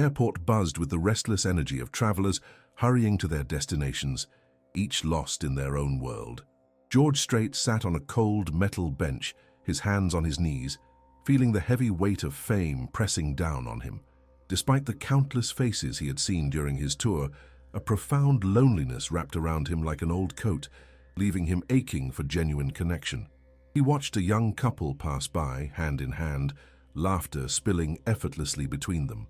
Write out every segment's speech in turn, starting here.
Airport buzzed with the restless energy of travelers hurrying to their destinations, each lost in their own world. George Strait sat on a cold metal bench, his hands on his knees, feeling the heavy weight of fame pressing down on him. Despite the countless faces he had seen during his tour, a profound loneliness wrapped around him like an old coat, leaving him aching for genuine connection. He watched a young couple pass by, hand in hand, laughter spilling effortlessly between them.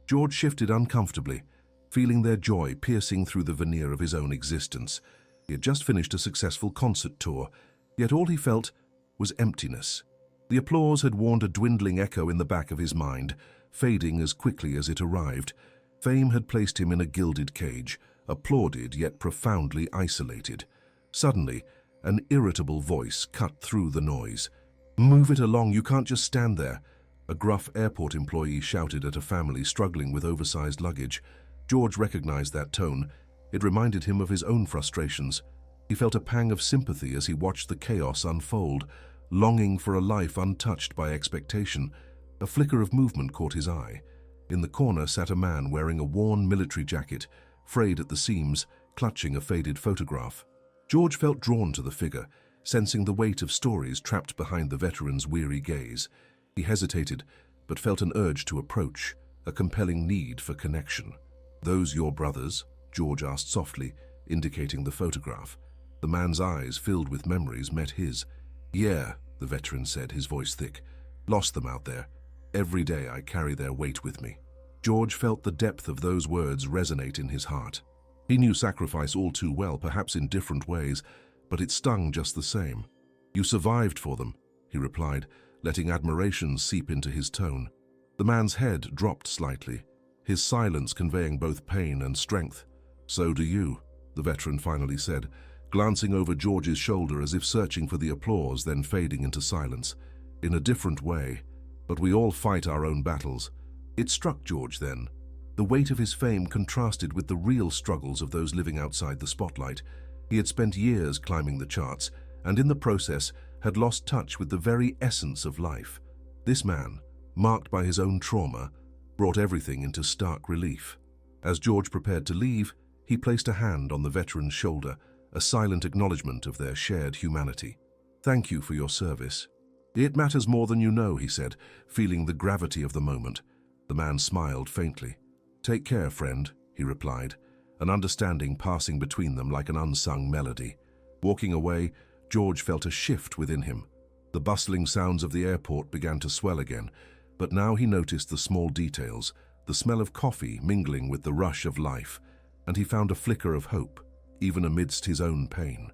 George shifted uncomfortably, feeling their joy piercing through the veneer of his own existence. He had just finished a successful concert tour, yet all he felt was emptiness. The applause had warned a dwindling echo in the back of his mind, fading as quickly as it arrived. Fame had placed him in a gilded cage, applauded yet profoundly isolated. Suddenly, an irritable voice cut through the noise. "Move it along, you can't just stand there," a gruff airport employee shouted at a family struggling with oversized luggage. George recognized that tone. It reminded him of his own frustrations. He felt a pang of sympathy as he watched the chaos unfold, longing for a life untouched by expectation. A flicker of movement caught his eye. In the corner sat a man wearing a worn military jacket, frayed at the seams, clutching a faded photograph. George felt drawn to the figure, sensing the weight of stories trapped behind the veteran's weary gaze. He hesitated, but felt an urge to approach, a compelling need for connection. "Those your brothers?" George asked softly, indicating the photograph. The man's eyes, filled with memories, met his. "Yeah," the veteran said, his voice thick. "Lost them out there. Every day I carry their weight with me." George felt the depth of those words resonate in his heart. He knew sacrifice all too well, perhaps in different ways, but it stung just the same. "You survived for them," he replied, letting admiration seep into his tone. The man's head dropped slightly, his silence conveying both pain and strength. "So do you," the veteran finally said, glancing over George's shoulder as if searching for the applause, then fading into silence. "In a different way, but we all fight our own battles." It struck George then. The weight of his fame contrasted with the real struggles of those living outside the spotlight. He had spent years climbing the charts, and in the process had lost touch with the very essence of life. This man, marked by his own trauma, brought everything into stark relief. As George prepared to leave, he placed a hand on the veteran's shoulder, a silent acknowledgement of their shared humanity. "Thank you for your service." "It matters more than you know," he said, feeling the gravity of the moment. The man smiled faintly. "Take care, friend," he replied, an understanding passing between them like an unsung melody. Walking away, George felt a shift within him. The bustling sounds of the airport began to swell again, but now he noticed the small details, the smell of coffee mingling with the rush of life, and he found a flicker of hope, even amidst his own pain.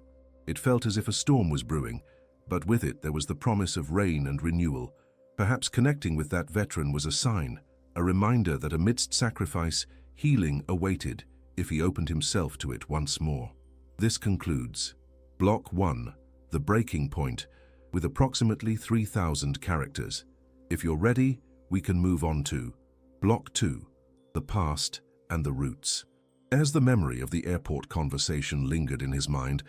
It felt as if a storm was brewing, but with it there was the promise of rain and renewal. Perhaps connecting with that veteran was a sign, a reminder that amidst sacrifice, healing awaited if he opened himself to it once more. This concludes Block 1, The Breaking Point, with approximately 3,000 characters. If you're ready, we can move on to Block 2, The Past and the Roots. As the memory of the airport conversation lingered in his mind,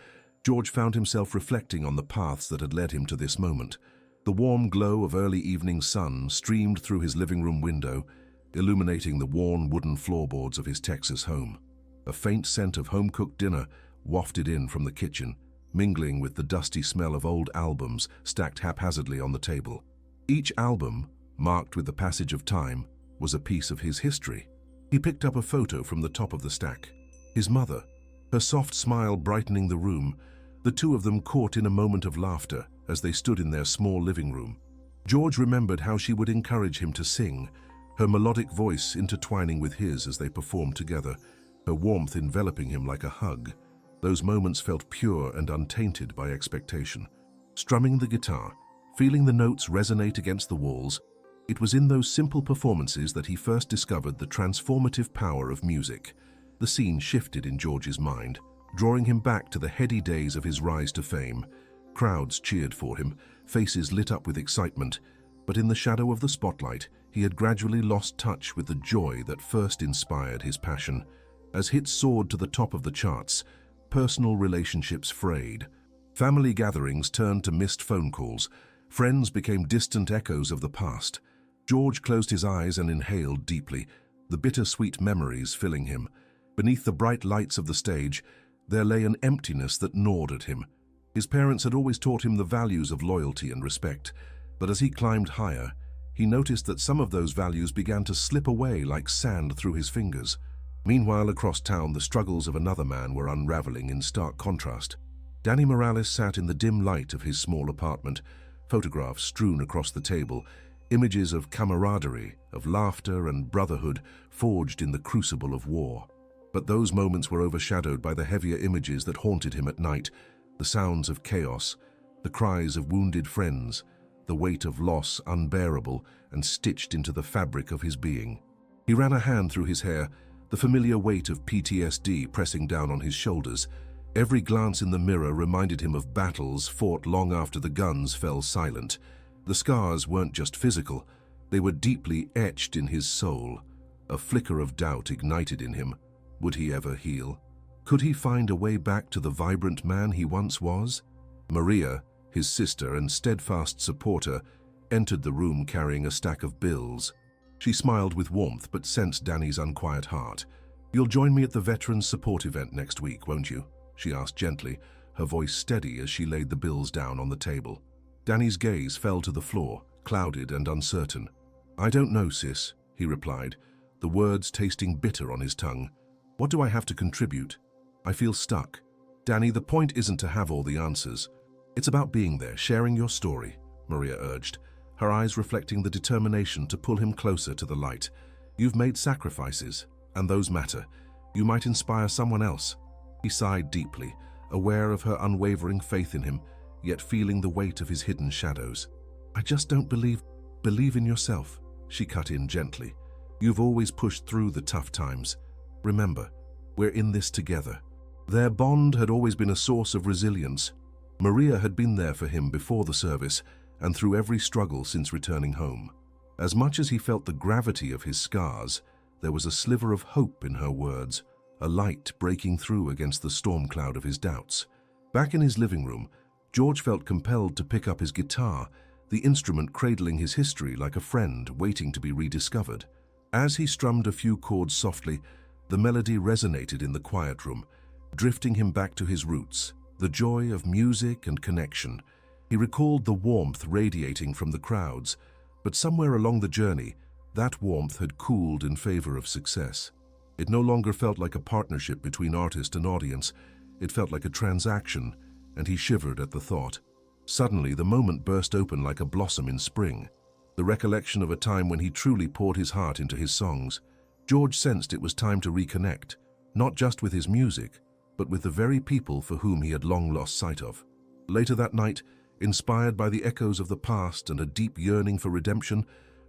George found himself reflecting on the paths that had led him to this moment. The warm glow of early evening sun streamed through his living room window, illuminating the worn wooden floorboards of his Texas home. A faint scent of home-cooked dinner wafted in from the kitchen, mingling with the dusty smell of old albums stacked haphazardly on the table. Each album, marked with the passage of time, was a piece of his history. He picked up a photo from the top of the stack. His mother, her soft smile brightening the room, the two of them caught in a moment of laughter as they stood in their small living room. George remembered how she would encourage him to sing, her melodic voice intertwining with his as they performed together, her warmth enveloping him like a hug. Those moments felt pure and untainted by expectation. Strumming the guitar, feeling the notes resonate against the walls, it was in those simple performances that he first discovered the transformative power of music. The scene shifted in George's mind, drawing him back to the heady days of his rise to fame. Crowds cheered for him, faces lit up with excitement, but in the shadow of the spotlight, he had gradually lost touch with the joy that first inspired his passion. As hits soared to the top of the charts, personal relationships frayed. Family gatherings turned to missed phone calls. Friends became distant echoes of the past. George closed his eyes and inhaled deeply, the bittersweet memories filling him. Beneath the bright lights of the stage, there lay an emptiness that gnawed at him. His parents had always taught him the values of loyalty and respect, but as he climbed higher, he noticed that some of those values began to slip away like sand through his fingers. Meanwhile, across town, the struggles of another man were unraveling in stark contrast. Danny Morales sat in the dim light of his small apartment, photographs strewn across the table, images of camaraderie, of laughter and brotherhood forged in the crucible of war. But those moments were overshadowed by the heavier images that haunted him at night, the sounds of chaos, the cries of wounded friends, the weight of loss unbearable and stitched into the fabric of his being. He ran a hand through his hair, the familiar weight of PTSD pressing down on his shoulders. Every glance in the mirror reminded him of battles fought long after the guns fell silent. The scars weren't just physical, they were deeply etched in his soul. A flicker of doubt ignited in him. Would he ever heal? Could he find a way back to the vibrant man he once was? Maria, his sister and steadfast supporter, entered the room carrying a stack of bills. She smiled with warmth but sensed Danny's unquiet heart. "You'll join me at the Veterans Support event next week, won't you?" she asked gently, her voice steady as she laid the bills down on the table. Danny's gaze fell to the floor, clouded and uncertain. "I don't know, sis," he replied, the words tasting bitter on his tongue. "What do I have to contribute? I feel stuck." "Danny, the point isn't to have all the answers. It's about being there, sharing your story," Maria urged, her eyes reflecting the determination to pull him closer to the light. "You've made sacrifices, and those matter. You might inspire someone else." He sighed deeply, aware of her unwavering faith in him, yet feeling the weight of his hidden shadows. "I just don't believe in yourself," she cut in gently. "You've always pushed through the tough times. Remember, we're in this together." Their bond had always been a source of resilience. Maria had been there for him before the service and through every struggle since returning home. As much as he felt the gravity of his scars, there was a sliver of hope in her words, a light breaking through against the storm cloud of his doubts. Back in his living room, George felt compelled to pick up his guitar, the instrument cradling his history like a friend waiting to be rediscovered. As he strummed a few chords softly, the melody resonated in the quiet room, drifting him back to his roots, the joy of music and connection. He recalled the warmth radiating from the crowds, but somewhere along the journey, that warmth had cooled in favor of success. It no longer felt like a partnership between artist and audience. It felt like a transaction, and he shivered at the thought. Suddenly, the moment burst open like a blossom in spring, the recollection of a time when he truly poured his heart into his songs. George sensed it was time to reconnect, not just with his music, but with the very people for whom he had long lost sight of. Later that night, inspired by the echoes of the past and a deep yearning for redemption,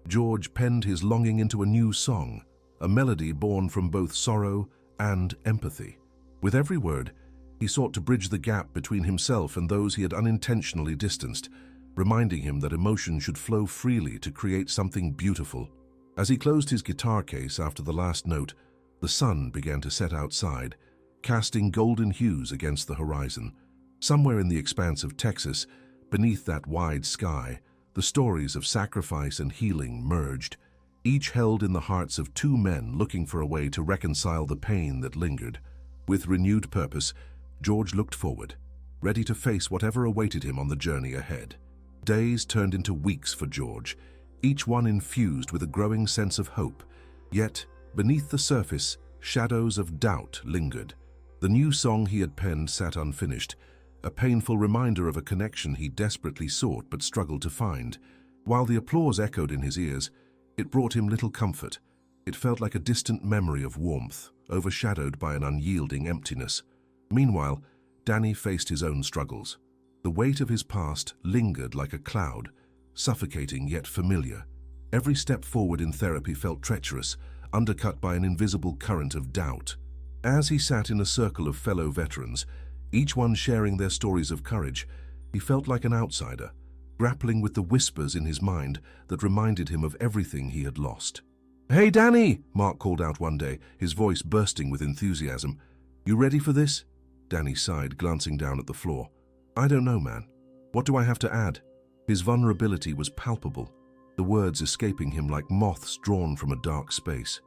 George penned his longing into a new song, a melody born from both sorrow and empathy. With every word, he sought to bridge the gap between himself and those he had unintentionally distanced, reminding him that emotion should flow freely to create something beautiful. As he closed his guitar case after the last note, the sun began to set outside, casting golden hues against the horizon. Somewhere in the expanse of Texas, beneath that wide sky, the stories of sacrifice and healing merged, each held in the hearts of two men looking for a way to reconcile the pain that lingered. With renewed purpose, George looked forward, ready to face whatever awaited him on the journey ahead. Days turned into weeks for George, each one infused with a growing sense of hope. Yet, beneath the surface, shadows of doubt lingered. The new song he had penned sat unfinished, a painful reminder of a connection he desperately sought but struggled to find. While the applause echoed in his ears, it brought him little comfort. It felt like a distant memory of warmth, overshadowed by an unyielding emptiness. Meanwhile, Danny faced his own struggles. The weight of his past lingered like a cloud, suffocating yet familiar. Every step forward in therapy felt treacherous, undercut by an invisible current of doubt. As he sat in a circle of fellow veterans, each one sharing their stories of courage, he felt like an outsider, grappling with the whispers in his mind that reminded him of everything he had lost. "Hey, Danny!" Mark called out one day, his voice bursting with enthusiasm. "You ready for this?" Danny sighed, glancing down at the floor. "I don't know, man. What do I have to add?" His vulnerability was palpable, the words escaping him like moths drawn from a dark space.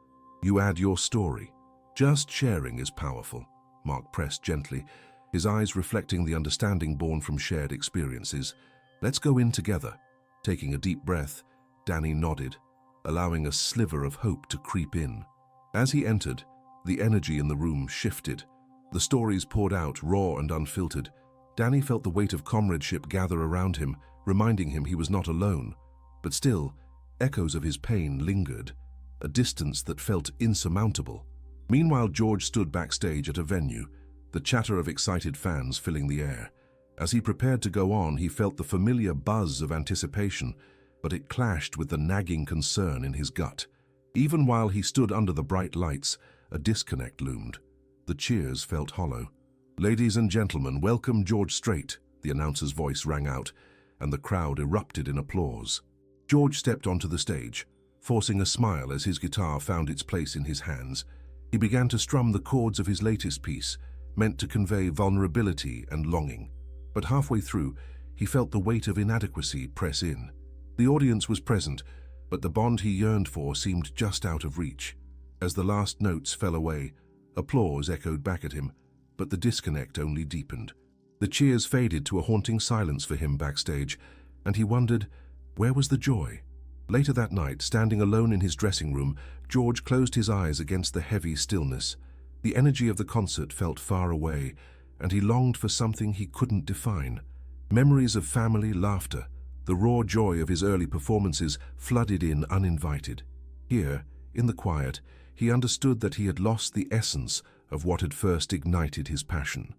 You add your story. Just sharing is powerful, Mark pressed gently, his eyes reflecting the understanding born from shared experiences. Let's go in together. Taking a deep breath, Danny nodded, allowing a sliver of hope to creep in. As he entered, the energy in the room shifted. The stories poured out, raw and unfiltered. Danny felt the weight of comradeship gather around him, reminding him he was not alone. But still, echoes of his pain lingered, a distance that felt insurmountable. Meanwhile, George stood backstage at a venue, the chatter of excited fans filling the air. As he prepared to go on, he felt the familiar buzz of anticipation, but it clashed with the nagging concern in his gut. Even while he stood under the bright lights, a disconnect loomed. The cheers felt hollow. "Ladies and gentlemen, welcome George Strait," the announcer's voice rang out, and the crowd erupted in applause. George stepped onto the stage, forcing a smile as his guitar found its place in his hands. He began to strum the chords of his latest piece, meant to convey vulnerability and longing. But halfway through, he felt the weight of inadequacy press in. The audience was present, but the bond he yearned for seemed just out of reach. As the last notes fell away, applause echoed back at him, but the disconnect only deepened. The cheers faded to a haunting silence for him backstage, and he wondered, where was the joy? Later that night, standing alone in his dressing room, George closed his eyes against the heavy stillness. The energy of the concert felt far away, and he longed for something he couldn't define. Memories of family, laughter, the raw joy of his early performances flooded in uninvited. Here, in the quiet, he understood that he had lost the essence of what had first ignited his passion.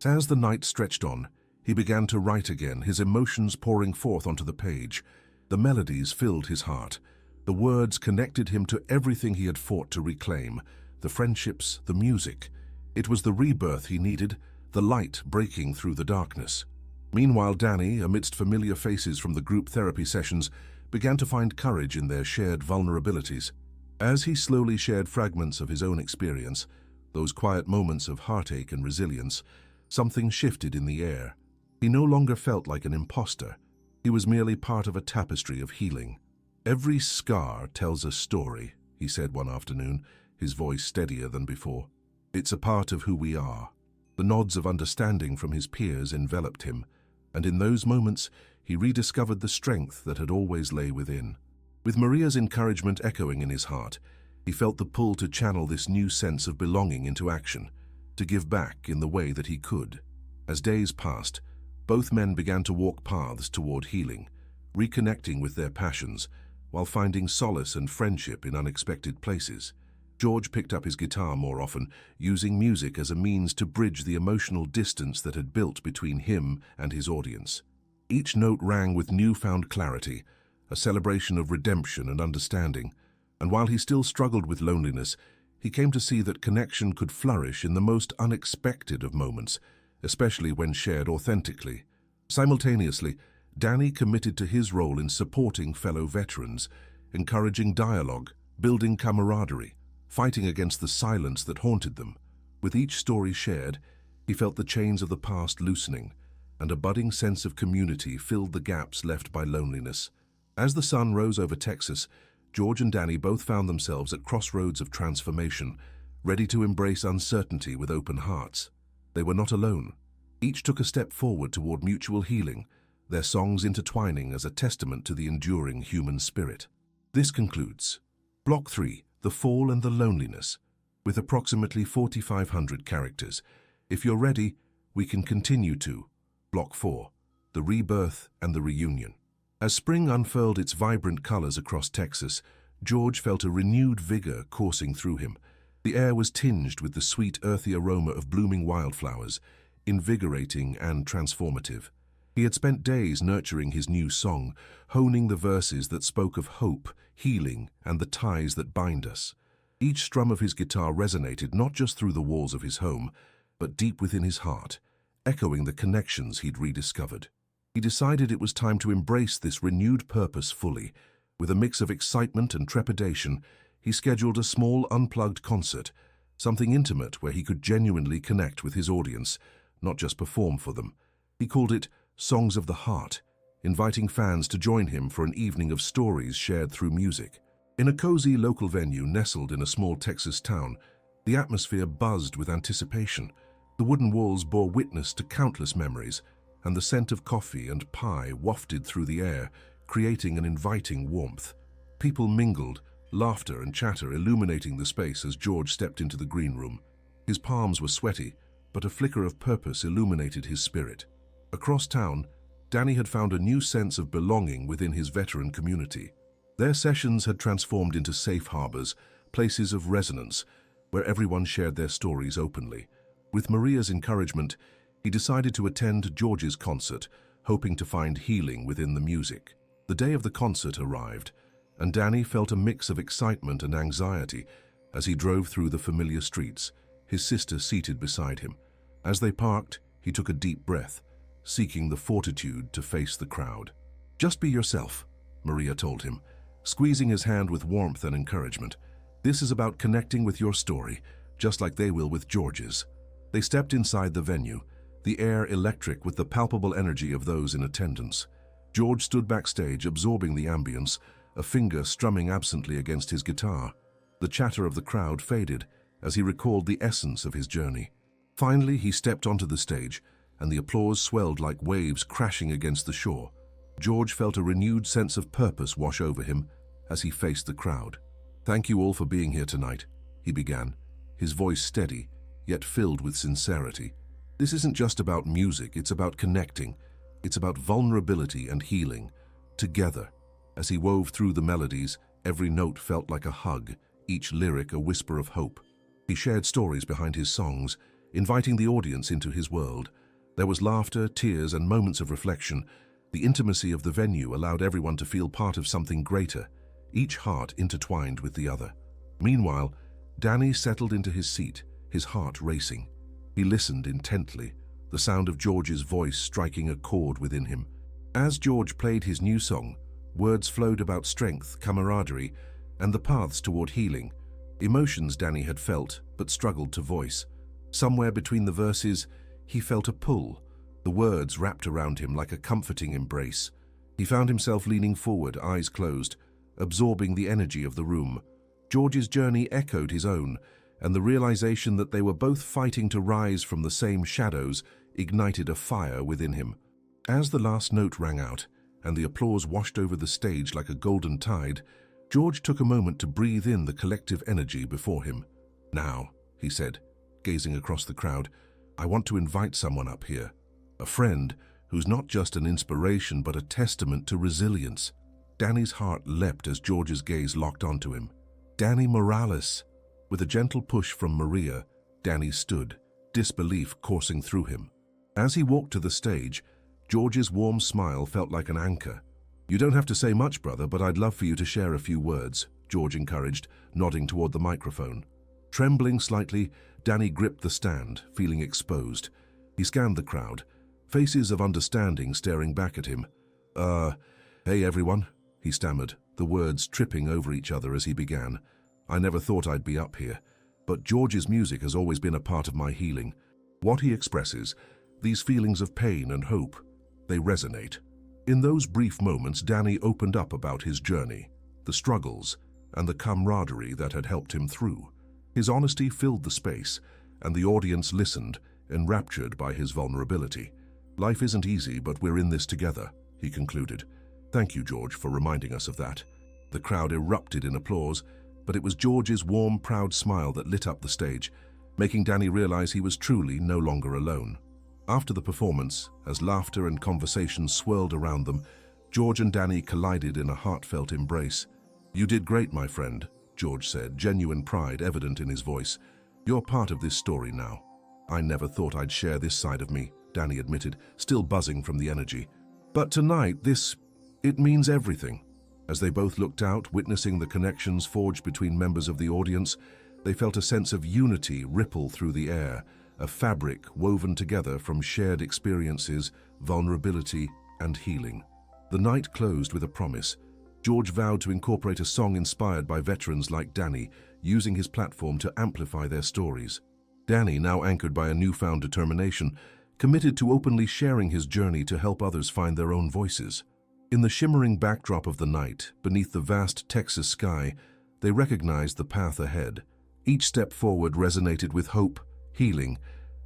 As the night stretched on, he began to write again, his emotions pouring forth onto the page. The melodies filled his heart. The words connected him to everything he had fought to reclaim, the friendships, the music. It was the rebirth he needed, the light breaking through the darkness. Meanwhile, Danny, amidst familiar faces from the group therapy sessions, began to find courage in their shared vulnerabilities. As he slowly shared fragments of his own experience, those quiet moments of heartache and resilience, something shifted in the air. He no longer felt like an imposter. He was merely part of a tapestry of healing. "Every scar tells a story," he said one afternoon, his voice steadier than before. "It's a part of who we are." The nods of understanding from his peers enveloped him, and in those moments he rediscovered the strength that had always lay within. With Maria's encouragement echoing in his heart, he felt the pull to channel this new sense of belonging into action, to give back in the way that he could. As days passed, both men began to walk paths toward healing, reconnecting with their passions, while finding solace and friendship in unexpected places. George picked up his guitar more often, using music as a means to bridge the emotional distance that had built between him and his audience. Each note rang with newfound clarity, a celebration of redemption and understanding, and while he still struggled with loneliness, he came to see that connection could flourish in the most unexpected of moments, especially when shared authentically. Simultaneously, Danny committed to his role in supporting fellow veterans, encouraging dialogue, building camaraderie, fighting against the silence that haunted them. With each story shared, he felt the chains of the past loosening, and a budding sense of community filled the gaps left by loneliness. As the sun rose over Texas, George and Danny both found themselves at crossroads of transformation, ready to embrace uncertainty with open hearts. They were not alone. Each took a step forward toward mutual healing, their songs intertwining as a testament to the enduring human spirit. This concludes Block 3, The Fall and the Loneliness, with approximately 4,500 characters. If you're ready, we can continue to Block 4, The Rebirth and the Reunion. As spring unfurled its vibrant colors across Texas, George felt a renewed vigor coursing through him. The air was tinged with the sweet, earthy aroma of blooming wildflowers, invigorating and transformative. He had spent days nurturing his new song, honing the verses that spoke of hope, healing, and the ties that bind us. Each strum of his guitar resonated not just through the walls of his home, but deep within his heart, echoing the connections he'd rediscovered. He decided it was time to embrace this renewed purpose fully. With a mix of excitement and trepidation, he scheduled a small, unplugged concert, something intimate where he could genuinely connect with his audience, not just perform for them. He called it Songs of the Heart, inviting fans to join him for an evening of stories shared through music. In a cozy local venue nestled in a small Texas town, the atmosphere buzzed with anticipation. The wooden walls bore witness to countless memories, and the scent of coffee and pie wafted through the air, creating an inviting warmth. People mingled, laughter and chatter illuminating the space as George stepped into the green room. His palms were sweaty, but a flicker of purpose illuminated his spirit. Across town, Danny had found a new sense of belonging within his veteran community. Their sessions had transformed into safe harbors, places of resonance, where everyone shared their stories openly. With Maria's encouragement, he decided to attend George's concert, hoping to find healing within the music. The day of the concert arrived, and Danny felt a mix of excitement and anxiety as he drove through the familiar streets, his sister seated beside him. As they parked, he took a deep breath, seeking the fortitude to face the crowd. "Just be yourself," Maria told him, squeezing his hand with warmth and encouragement. "This is about connecting with your story, just like they will with George's." They stepped inside the venue, the air electric with the palpable energy of those in attendance. George stood backstage, absorbing the ambience, a finger strumming absently against his guitar. The chatter of the crowd faded as he recalled the essence of his journey. Finally, he stepped onto the stage, and the applause swelled like waves crashing against the shore. George felt a renewed sense of purpose wash over him as he faced the crowd. "Thank you all for being here tonight," he began, his voice steady, yet filled with sincerity. "This isn't just about music, it's about connecting. It's about vulnerability and healing, together." As he wove through the melodies, every note felt like a hug, each lyric a whisper of hope. He shared stories behind his songs, inviting the audience into his world. There was laughter, tears, and moments of reflection. The intimacy of the venue allowed everyone to feel part of something greater, each heart intertwined with the other. Meanwhile, Danny settled into his seat, his heart racing. He listened intently, the sound of George's voice striking a chord within him. As George played his new song, words flowed about strength, camaraderie, and the paths toward healing. Emotions Danny had felt, but struggled to voice. Somewhere between the verses, he felt a pull. The words wrapped around him like a comforting embrace. He found himself leaning forward, eyes closed, absorbing the energy of the room. George's journey echoed his own, and the realization that they were both fighting to rise from the same shadows ignited a fire within him. As the last note rang out, and the applause washed over the stage like a golden tide, George took a moment to breathe in the collective energy before him. "Now," he said, gazing across the crowd, "I want to invite someone up here. A friend who's not just an inspiration but a testament to resilience." Danny's heart leapt as George's gaze locked onto him. Danny Morales. With a gentle push from Maria, Danny stood, disbelief coursing through him. As he walked to the stage, George's warm smile felt like an anchor. "You don't have to say much, brother, but I'd love for you to share a few words," George encouraged, nodding toward the microphone. Trembling slightly, Danny gripped the stand, feeling exposed. He scanned the crowd, faces of understanding staring back at him. Hey everyone," he stammered, the words tripping over each other as he began. "I never thought I'd be up here, but George's music has always been a part of my healing. What he expresses, these feelings of pain and hope, they resonate." In those brief moments, Danny opened up about his journey, the struggles, and the camaraderie that had helped him through. His honesty filled the space, and the audience listened, enraptured by his vulnerability. "Life isn't easy, but we're in this together," he concluded. "Thank you, George, for reminding us of that." The crowd erupted in applause, but it was George's warm, proud smile that lit up the stage, making Danny realize he was truly no longer alone. After the performance, as laughter and conversation swirled around them, George and Danny collided in a heartfelt embrace. "You did great, my friend," George said, genuine pride evident in his voice. "You're part of this story now." "I never thought I'd share this side of me," Danny admitted, still buzzing from the energy. "But tonight, it means everything." As they both looked out, witnessing the connections forged between members of the audience, they felt a sense of unity ripple through the air, a fabric woven together from shared experiences, vulnerability, and healing. The night closed with a promise. George vowed to incorporate a song inspired by veterans like Danny, using his platform to amplify their stories. Danny, now anchored by a newfound determination, committed to openly sharing his journey to help others find their own voices. In the shimmering backdrop of the night, beneath the vast Texas sky, they recognized the path ahead. Each step forward resonated with hope, healing,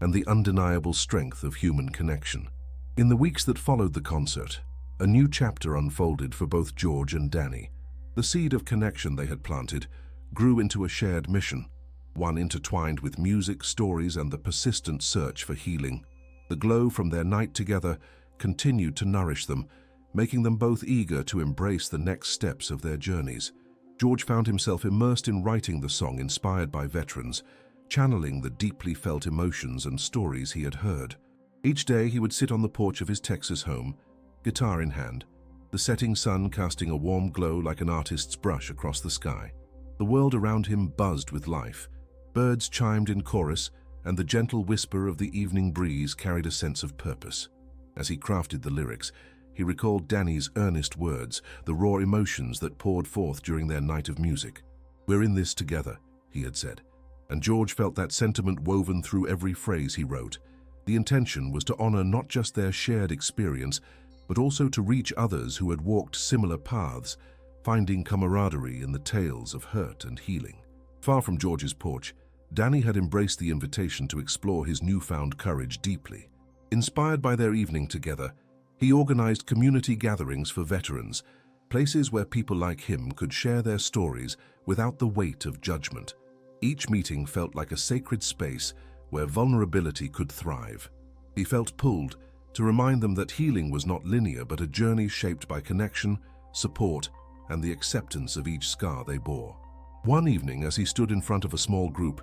and the undeniable strength of human connection. In the weeks that followed the concert, a new chapter unfolded for both George and Danny. The seed of connection they had planted grew into a shared mission, one intertwined with music, stories, and the persistent search for healing. The glow from their night together continued to nourish them, making them both eager to embrace the next steps of their journeys. George found himself immersed in writing the song inspired by veterans, channeling the deeply felt emotions and stories he had heard. Each day he would sit on the porch of his Texas home, guitar in hand, the setting sun casting a warm glow like an artist's brush across the sky. The world around him buzzed with life. Birds chimed in chorus, and the gentle whisper of the evening breeze carried a sense of purpose. As he crafted the lyrics, he recalled Danny's earnest words, the raw emotions that poured forth during their night of music. "We're in this together," he had said, and George felt that sentiment woven through every phrase he wrote. The intention was to honor not just their shared experience, but also to reach others who had walked similar paths, finding camaraderie in the tales of hurt and healing. Far from George's porch, Danny had embraced the invitation to explore his newfound courage deeply. Inspired by their evening together, he organized community gatherings for veterans, places where people like him could share their stories without the weight of judgment. Each meeting felt like a sacred space where vulnerability could thrive. He felt pulled to remind them that healing was not linear but a journey shaped by connection, support, and the acceptance of each scar they bore. One evening, as he stood in front of a small group,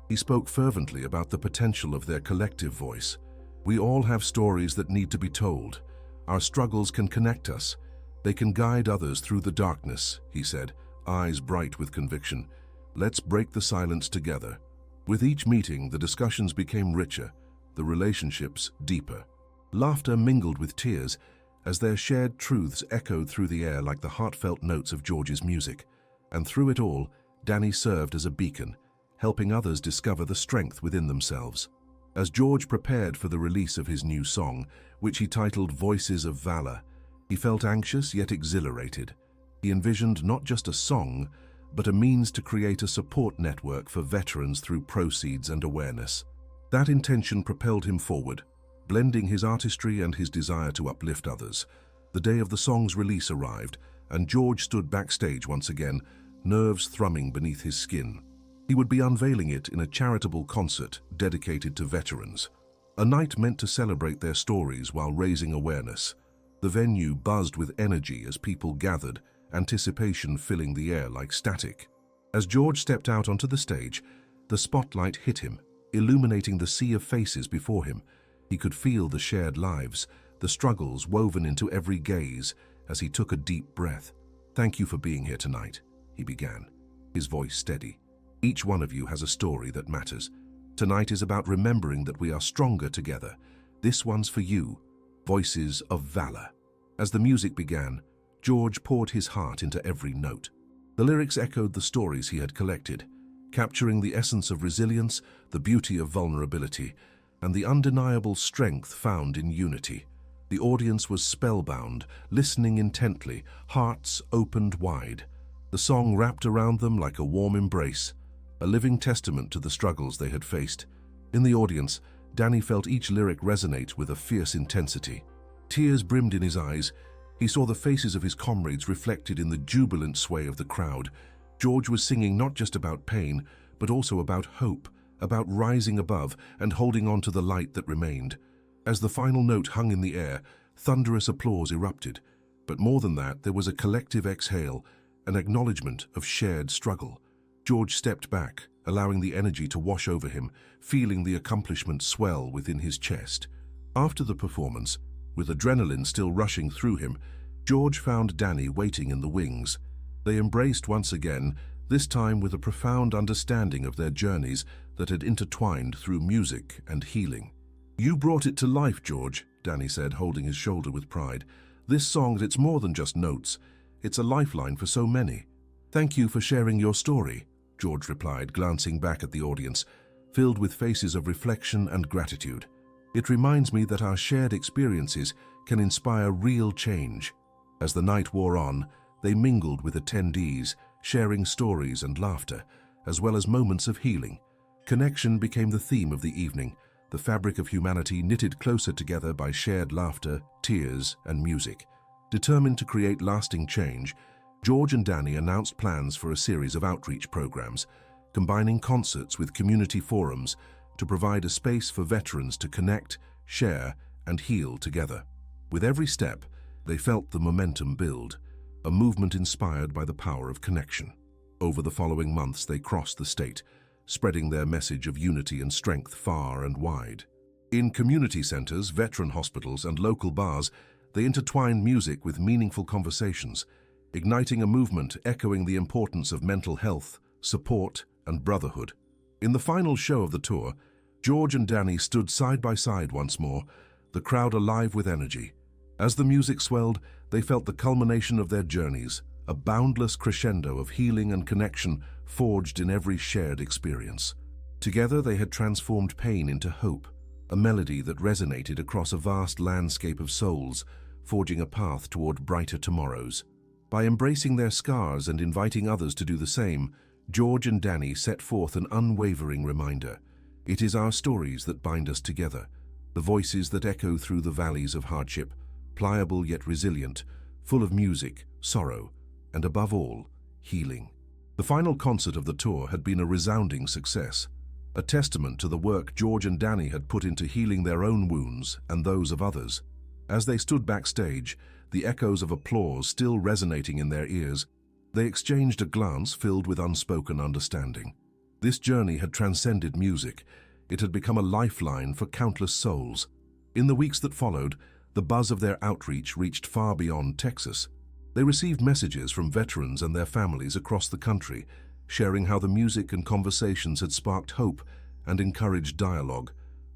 he spoke fervently about the potential of their collective voice. "We all have stories that need to be told. Our struggles can connect us. They can guide others through the darkness," he said, eyes bright with conviction. "Let's break the silence together." With each meeting, the discussions became richer, the relationships deeper. Laughter mingled with tears as their shared truths echoed through the air like the heartfelt notes of George's music. And through it all, Danny served as a beacon, helping others discover the strength within themselves. As George prepared for the release of his new song, which he titled Voices of Valor, he felt anxious yet exhilarated. He envisioned not just a song, but a means to create a support network for veterans through proceeds and awareness. That intention propelled him forward, blending his artistry and his desire to uplift others. The day of the song's release arrived, and George stood backstage once again, nerves thrumming beneath his skin. He would be unveiling it in a charitable concert dedicated to veterans, a night meant to celebrate their stories while raising awareness. The venue buzzed with energy as people gathered, anticipation filling the air like static. As George stepped out onto the stage, the spotlight hit him, illuminating the sea of faces before him. He could feel the shared lives, the struggles woven into every gaze as he took a deep breath. "Thank you for being here tonight," he began, his voice steady. "Each one of you has a story that matters. Tonight is about remembering that we are stronger together. This one's for you. Voices of Valor." As the music began, George poured his heart into every note. The lyrics echoed the stories he had collected, capturing the essence of resilience, the beauty of vulnerability, and the undeniable strength found in unity. The audience was spellbound, listening intently, hearts opened wide. The song wrapped around them like a warm embrace, a living testament to the struggles they had faced. In the audience, Danny felt each lyric resonate with a fierce intensity. Tears brimmed in his eyes. He saw the faces of his comrades reflected in the jubilant sway of the crowd. George was singing not just about pain, but also about hope, about rising above and holding on to the light that remained. As the final note hung in the air, thunderous applause erupted. But more than that, there was a collective exhale, an acknowledgement of shared struggle. George stepped back, allowing the energy to wash over him, feeling the accomplishment swell within his chest. After the performance, with adrenaline still rushing through him, George found Danny waiting in the wings. They embraced once again, this time with a profound understanding of their journeys that had intertwined through music and healing. "You brought it to life, George," Danny said, holding his shoulder with pride. "This song, it's more than just notes. It's a lifeline for so many." "Thank you for sharing your story," George replied, glancing back at the audience, filled with faces of reflection and gratitude. "It reminds me that our shared experiences can inspire real change." As the night wore on, they mingled with attendees, sharing stories and laughter, as well as moments of healing. Connection became the theme of the evening, the fabric of humanity knitted closer together by shared laughter, tears, and music. Determined to create lasting change, George and Danny announced plans for a series of outreach programs, combining concerts with community forums to provide a space for veterans to connect, share, and heal together. With every step, they felt the momentum build, a movement inspired by the power of connection. Over the following months, they crossed the state, spreading their message of unity and strength far and wide. In community centers, veteran hospitals, and local bars, they intertwined music with meaningful conversations, igniting a movement echoing the importance of mental health, support, and brotherhood. In the final show of the tour, George and Danny stood side by side once more, the crowd alive with energy. As the music swelled, they felt the culmination of their journeys, a boundless crescendo of healing and connection forged in every shared experience. Together they had transformed pain into hope, a melody that resonated across a vast landscape of souls, forging a path toward brighter tomorrows. By embracing their scars and inviting others to do the same, George and Danny set forth an unwavering reminder. It is our stories that bind us together, the voices that echo through the valleys of hardship, pliable yet resilient, full of music, sorrow, and above all, healing. The final concert of the tour had been a resounding success, a testament to the work George and Danny had put into healing their own wounds and those of others. As they stood backstage, the echoes of applause still resonating in their ears, they exchanged a glance filled with unspoken understanding. This journey had transcended music. It had become a lifeline for countless souls. In the weeks that followed, the buzz of their outreach reached far beyond Texas. They received messages from veterans and their families across the country, sharing how the music and conversations had sparked hope and encouraged dialogue.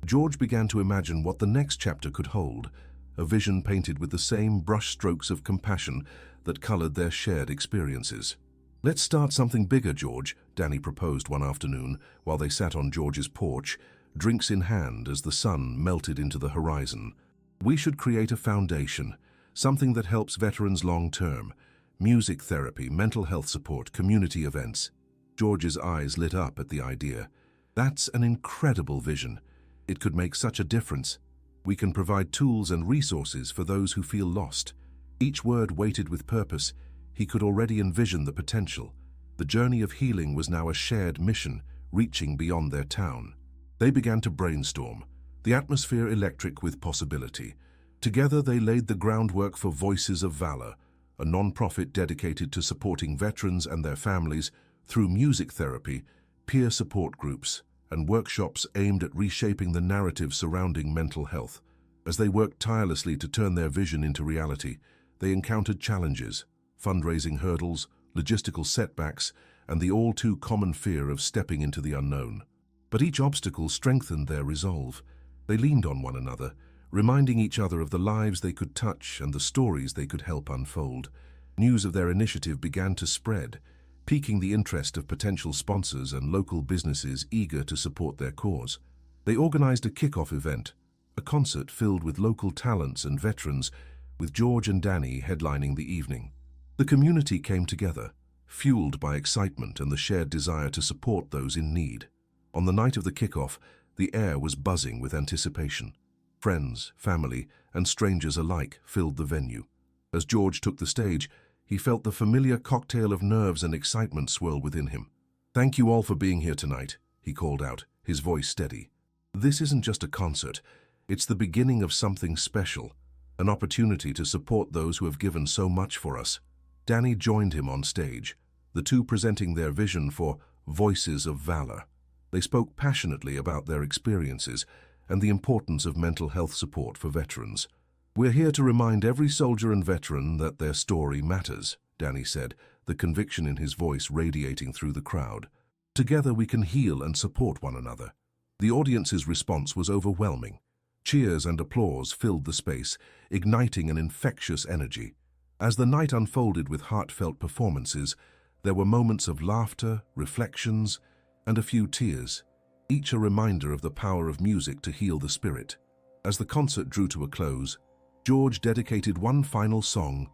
George began to imagine what the next chapter could hold, a vision painted with the same brushstrokes of compassion that colored their shared experiences. "Let's start something bigger, George," Danny proposed one afternoon while they sat on George's porch, drinks in hand as the sun melted into the horizon. "We should create a foundation, something that helps veterans long-term. Music therapy, mental health support, community events." George's eyes lit up at the idea. "That's an incredible vision. It could make such a difference. We can provide tools and resources for those who feel lost." Each word weighted with purpose. He could already envision the potential. The journey of healing was now a shared mission, reaching beyond their town. They began to brainstorm, the atmosphere electric with possibility. Together they laid the groundwork for Voices of Valor, a non-profit dedicated to supporting veterans and their families through music therapy, peer support groups, and workshops aimed at reshaping the narrative surrounding mental health. As they worked tirelessly to turn their vision into reality, they encountered challenges, fundraising hurdles, logistical setbacks, and the all-too-common fear of stepping into the unknown. But each obstacle strengthened their resolve. They leaned on one another, reminding each other of the lives they could touch and the stories they could help unfold. News of their initiative began to spread, piquing the interest of potential sponsors and local businesses eager to support their cause. They organized a kickoff event, a concert filled with local talents and veterans, with George and Danny headlining the evening. The community came together, fueled by excitement and the shared desire to support those in need. On the night of the kickoff, the air was buzzing with anticipation. Friends, family, and strangers alike filled the venue. As George took the stage, he felt the familiar cocktail of nerves and excitement swirl within him. "Thank you all for being here tonight," he called out, his voice steady. "This isn't just a concert. It's the beginning of something special, an opportunity to support those who have given so much for us." Danny joined him on stage, the two presenting their vision for Voices of Valor. They spoke passionately about their experiences and the importance of mental health support for veterans. "We're here to remind every soldier and veteran that their story matters," Danny said, the conviction in his voice radiating through the crowd. "Together we can heal and support one another." The audience's response was overwhelming. Cheers and applause filled the space, igniting an infectious energy. As the night unfolded with heartfelt performances, there were moments of laughter, reflections, and a few tears, each a reminder of the power of music to heal the spirit. As the concert drew to a close, George dedicated one final song,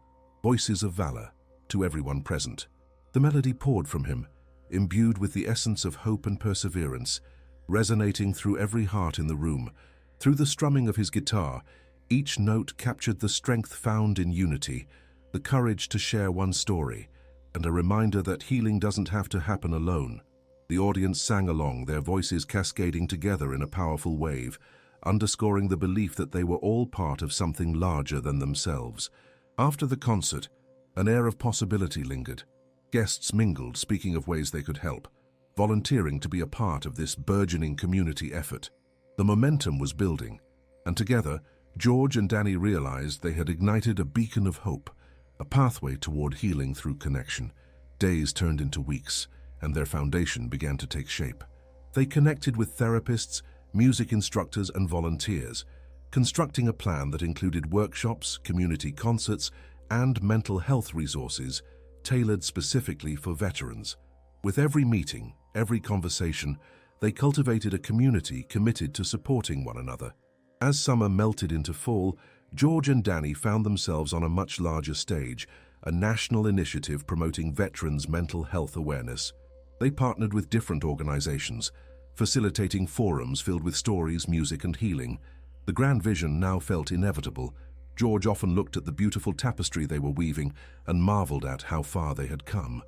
Voices of Valor, to everyone present. The melody poured from him, imbued with the essence of hope and perseverance, resonating through every heart in the room. Through the strumming of his guitar, each note captured the strength found in unity, the courage to share one story, and a reminder that healing doesn't have to happen alone. The audience sang along, their voices cascading together in a powerful wave, underscoring the belief that they were all part of something larger than themselves. After the concert, an air of possibility lingered. Guests mingled, speaking of ways they could help, volunteering to be a part of this burgeoning community effort. The momentum was building, and together, George and Danny realized they had ignited a beacon of hope, a pathway toward healing through connection. Days turned into weeks, and their foundation began to take shape. They connected with therapists, music instructors, and volunteers, constructing a plan that included workshops, community concerts, and mental health resources tailored specifically for veterans. With every meeting, every conversation, they cultivated a community committed to supporting one another. As summer melted into fall, George and Danny found themselves on a much larger stage, a national initiative promoting veterans' mental health awareness. They partnered with different organizations, facilitating forums filled with stories, music, and healing. The grand vision now felt inevitable. George often looked at the beautiful tapestry they were weaving and marveled at how far they had come.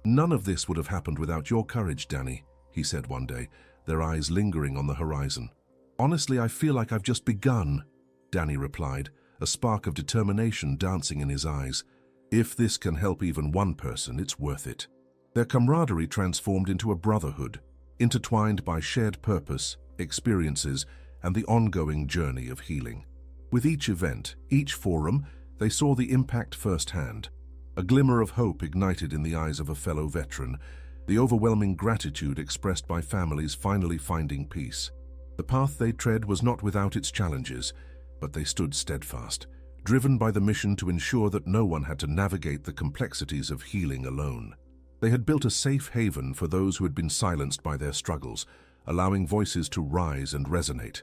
"None of this would have happened without your courage, Danny," he said one day, their eyes lingering on the horizon. "Honestly, I feel like I've just begun," Danny replied, a spark of determination dancing in his eyes. "If this can help even one person, it's worth it." Their camaraderie transformed into a brotherhood, intertwined by shared purpose, experiences, and the ongoing journey of healing. With each event, each forum, they saw the impact firsthand. A glimmer of hope ignited in the eyes of a fellow veteran, the overwhelming gratitude expressed by families finally finding peace. The path they tread was not without its challenges, but they stood steadfast, driven by the mission to ensure that no one had to navigate the complexities of healing alone. They had built a safe haven for those who had been silenced by their struggles, allowing voices to rise and resonate.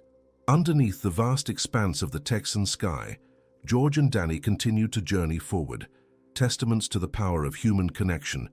Underneath the vast expanse of the Texan sky, George and Danny continued to journey forward, testaments to the power of human connection,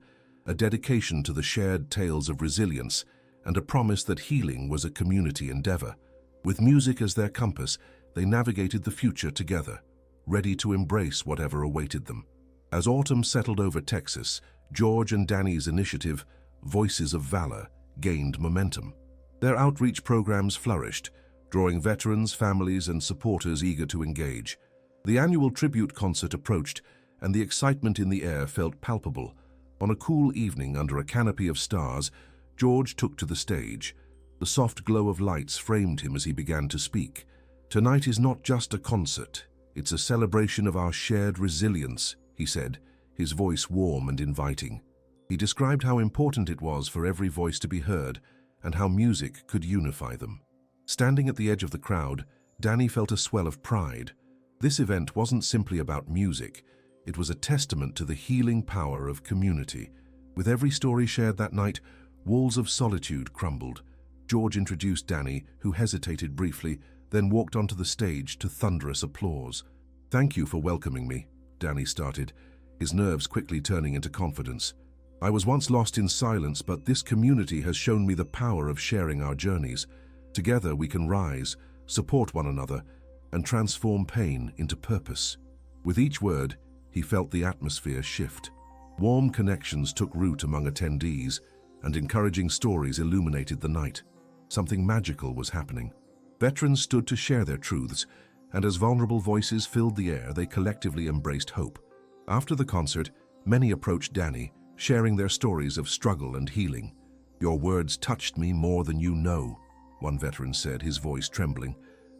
a dedication to the shared tales of resilience, and a promise that healing was a community endeavor. With music as their compass, they navigated the future together, ready to embrace whatever awaited them. As autumn settled over Texas, George and Danny's initiative, Voices of Valor, gained momentum. Their outreach programs flourished, drawing veterans, families, and supporters eager to engage. The annual tribute concert approached, and the excitement in the air felt palpable. On a cool evening under a canopy of stars, George took to the stage. The soft glow of lights framed him as he began to speak. "Tonight is not just a concert, it's a celebration of our shared resilience," he said, his voice warm and inviting. He described how important it was for every voice to be heard and how music could unify them. Standing at the edge of the crowd, Danny felt a swell of pride. This event wasn't simply about music, it was a testament to the healing power of community. With every story shared that night, walls of solitude crumbled. George introduced Danny, who hesitated briefly, then walked onto the stage to thunderous applause. "Thank you for welcoming me," Danny started, his nerves quickly turning into confidence. "I was once lost in silence, but this community has shown me the power of sharing our journeys. Together we can rise, support one another, and transform pain into purpose." With each word, he felt the atmosphere shift. Warm connections took root among attendees, and encouraging stories illuminated the night. Something magical was happening. Veterans stood to share their truths, and as vulnerable voices filled the air, they collectively embraced hope. After the concert, many approached Danny, sharing their stories of struggle and healing. "Your words touched me more than you know," one veteran said, his voice trembling.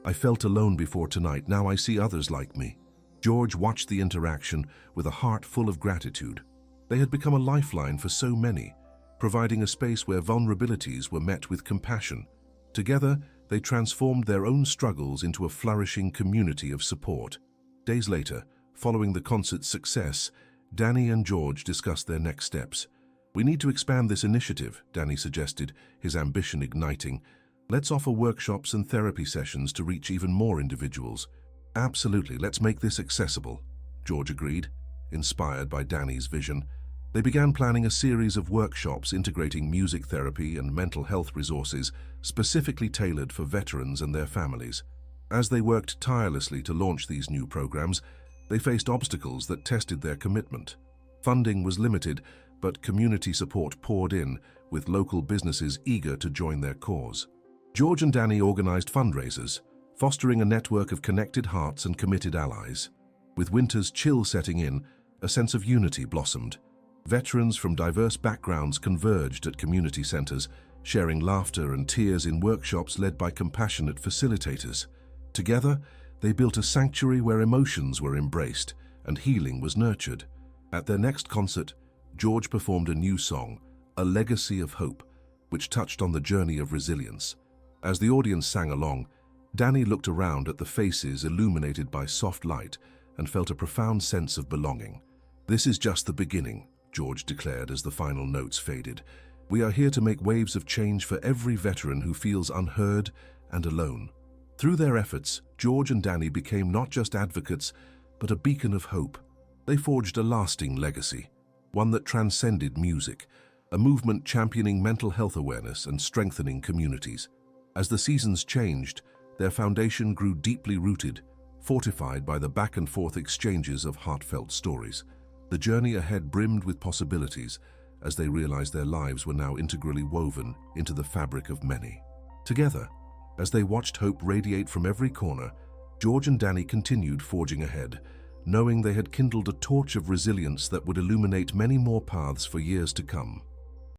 "I felt alone before tonight, now I see others like me." George watched the interaction with a heart full of gratitude. They had become a lifeline for so many, providing a space where vulnerabilities were met with compassion. Together, they transformed their own struggles into a flourishing community of support. Days later, following the concert's success, Danny and George discussed their next steps. "We need to expand this initiative," Danny suggested, his ambition igniting. "Let's offer workshops and therapy sessions to reach even more individuals." "Absolutely, let's make this accessible," George agreed. inspired by Danny's vision, they began planning a series of workshops integrating music therapy and mental health resources specifically tailored for veterans and their families. As they worked tirelessly to launch these new programs, they faced obstacles that tested their commitment. Funding was limited, but community support poured in, with local businesses eager to join their cause. George and Danny organized fundraisers, fostering a network of connected hearts and committed allies. With winter's chill setting in, a sense of unity blossomed. Veterans from diverse backgrounds converged at community centers, sharing laughter and tears in workshops led by compassionate facilitators. Together, they built a sanctuary where emotions were embraced and healing was nurtured. At their next concert, George performed a new song, A Legacy of Hope, which touched on the journey of resilience. As the audience sang along, Danny looked around at the faces illuminated by soft light and felt a profound sense of belonging. "This is just the beginning," George declared as the final notes faded. "We are here to make waves of change for every veteran who feels unheard and alone." Through their efforts, George and Danny became not just advocates, but a beacon of hope. They forged a lasting legacy, one that transcended music, a movement championing mental health awareness and strengthening communities. As the seasons changed, their foundation grew deeply rooted, fortified by the back-and-forth exchanges of heartfelt stories. The journey ahead brimmed with possibilities as they realized their lives were now integrally woven into the fabric of many. Together, as they watched hope radiate from every corner, George and Danny continued forging ahead, knowing they had kindled a torch of resilience that would illuminate many more paths for years to come.